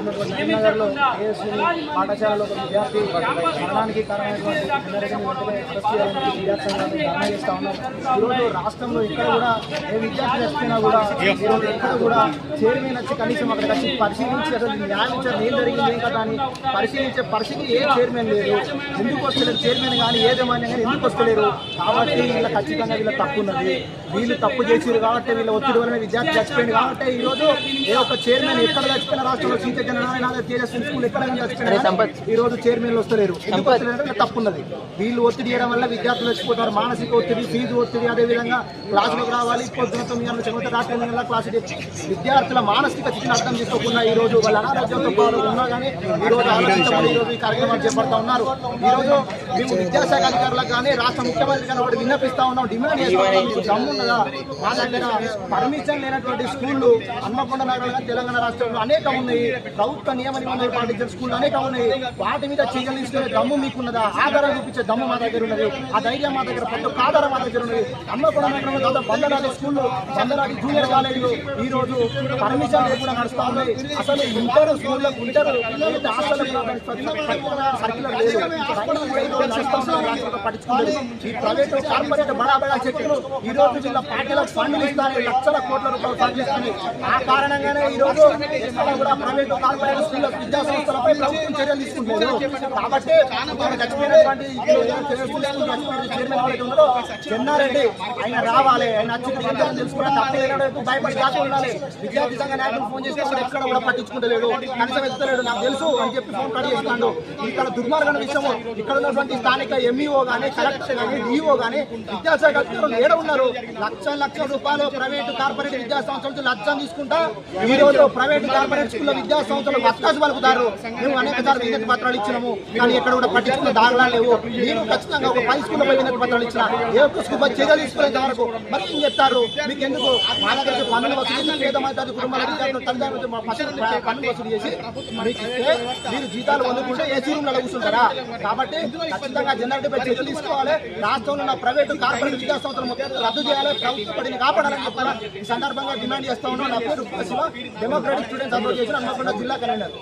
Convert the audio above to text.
ఉన్నటువంటి నగర్లో ఏఎస్సీ పాఠశాలలో ఒక విద్యార్థి మరణానికి కారణమైనటువంటి జనరేషన్ వెంటనే అరెస్ట్ చేయాలని విద్యార్థి సంఘాలు ధర్నా చేస్తూ ఉన్నారు. ఈరోజు రాష్ట్రంలో ఇక్కడ కూడా ఏ విద్యార్థి వచ్చినా కూడా ఈరోజు ఎక్కడ కూడా చైర్మన్ వచ్చి కనీసం అక్కడికి వచ్చి పరిశీలించి అసలు న్యాయం విచారణ ఏం జరిగింది ఏం కదా అని పరిశీలించే పరిస్థితి ఏ చైర్మన్ లేదు. ఎందుకు వస్తలేరు చైర్మన్ కానీ ఏదేమైనా కానీ ఎందుకు వస్తలేరు? కాబట్టి వీళ్ళ ఖచ్చితంగా వీళ్ళ తప్పు ఉన్నది. వీళ్ళు తప్పు చేసారు కాబట్టి వీళ్ళ ఒత్తిడి వలన విద్యార్థి చచ్చిపోయింది కాబట్టి ఈరోజు ఏ ఒక్క చైర్మన్ ఎక్కడ చచ్చిపోయిన రాష్ట్రంలో సీత జననాథ తేజస్వి స్కూల్ ఎక్కడ చచ్చిపోయినా ఈరోజు చైర్మన్లు వస్తలేరు. ఎందుకు వస్తలేరు? తప్పు ఉన్నది. వీళ్ళు ఒత్తిడి చేయడం వల్ల విద్యార్థులు చచ్చిపోతారు. మానసిక ఒత్తిడి, ఫీజు ఒత్తిడి, అదేవిధంగా క్లాసులకు రావాలి, పొద్దున 9 గంటల చదివితే రాత్రి 8 గంటల క్లాసు విద్యార్థుల మానసిక స్థితిని అర్థం చేసుకోకుండా ఈ రోజు వాళ్ళ అనారోగ్యంతో పాటు ఉన్నా కానీ ఈ రోజు ఆలోచించబడి ఈ రోజు ఈ కార్యక్రమాలు చేపడతా ఉన్నారు. ఈ రోజు మేము విద్యాశాఖ అధికారులకు కానీ రాష్ట్ర ముఖ్యమంత్రి కానీ ఒకటి విన్నపిస్తా ఉన్నాం, డిమాండ్ చేస్తా ఉన్నాం. దమ్మున్నదా మా దగ్గర పర్మిషన్ లేనటువంటి స్కూళ్ళు హన్మకొండ నగరంలో తెలంగాణ రాష్ట్రంలో అనేకం ఉన్నాయి. ప్రభుత్వ నియమ నిబంధనలు పాటించిన స్కూళ్ళు అనేకం ఉన్నాయి. వాటి మీద చర్యలు తీసుకునే దమ్ము మీకున్నదా? ఆధారం చూపించే దమ్ము మా దగ్గర ఉన్నది. ఆ ధైర్యం మా దగ్గర ప్రతి ఒక్క ఆధారం మా దగ్గర ఉన్నది. హన్మకొండ నగరంలో దాదాపు 100 స్కూళ్ళు, 100 జూనియర్ కాలేజీలు ఈ రోజు పర్మిషన్ లేకుండా నడుస్తా ఉన్నాయి. అసలు ఇంటర్ స్కూళ్ళకు ఇంటర్ హాస్టల్ సర్క్యులర్ లేదు. పట్టించుకోలేదు. ఈ ప్రైవేట్ కార్పొరేట్ బడా చెట్లు ఈ రోజు జిల్లా పార్టీలకు ఫండ్లు ఇస్తారని లక్షల కోట్ల రూపాయలు ఫండ్లు ఇస్తారని ఆ కారణంగానే ఈ రోజు కూడా ప్రైవేట్ కార్పొరేట్ స్కూళ్ళ విద్యా సంస్థలపై ప్రభుత్వం చర్యలు తీసుకుంటున్నారు. కాబట్టి చచ్చిపోయినటువంటి చైర్మన్ ఎవరైతే ఉన్నారో చెన్నారెడ్డి ఆయన రావాలి. ఆయన వచ్చి తెలుసుకున్న తప్ప భయపడి కాకుండా ఉండాలి. విద్యార్థి సంఘ నాయకులు ఫోన్ చేస్తే ఎక్కడ కూడా పట్టించుకుంటలేడు, కనీసం ఎత్తలేడు. నాకు తెలుసు అని చెప్పి ఫోన్ కట్ చేస్తున్నాడు. ఇక్కడ దుర్మార్గమైన విషయము ఇక్కడ ఉన్నటువంటి స్థానిక ఎంఈఓ కానీ కలెక్టర్ కానీ డిఓ కానీ విద్యాశాఖ అధికారులు ఏడ ఉన్నారు? లక్షల రూపాయలు ప్రైవేటు కార్పొరేట్ విద్యా సంస్థలు లక్షం తీసుకుంటా ఈ రోజు ప్రైవేటు కార్పొరేట్ స్కూల్ విద్యా సంస్థలు వత్తాసు పలుకుతారు. మేము అనేక సార్లు వినతి పత్రాలు ఇచ్చినాము కానీ ఎక్కడ కూడా పట్టించుకున్న దాఖలాలు లేవు. నేను ఖచ్చితంగా ఒక 10 స్కూల్లో వినతి పత్రాలు ఇచ్చిన ఏ ఒక్క స్కూల్ చర్యలు తీసుకునేంత వరకు మరి ఏం చెప్తారు? మీకు ఎందుకు మా దగ్గర పన్నులు వసూలు చేసి పేద మధ్య కుటుంబాల తల్లిదండ్రులు పన్నులు వసూలు చేసి మీకు ఇస్తే మీరు జీతాలు పొందుకుంటే ఏసీ రూమ్లో కూర్చుంటారా? కాబట్టి ఖచ్చితంగా జనరేటిపై చర్యలు తీసుకోవాలి. రాష్ట్రంలో ఉన్న ప్రైవేటు కార్పొరేట్ విద్యా సంస్థలు మొత్తం రద్దు చేయాలి, ప్రభుత్వం కాపాడాలని చెప్పాలి. ఈ సందర్భంగా డిమాండ్ చేస్తా ఉన్నాం. నా పేరు Shiva, democratic students association Hanamkonda జిల్లా కన్వీనర్.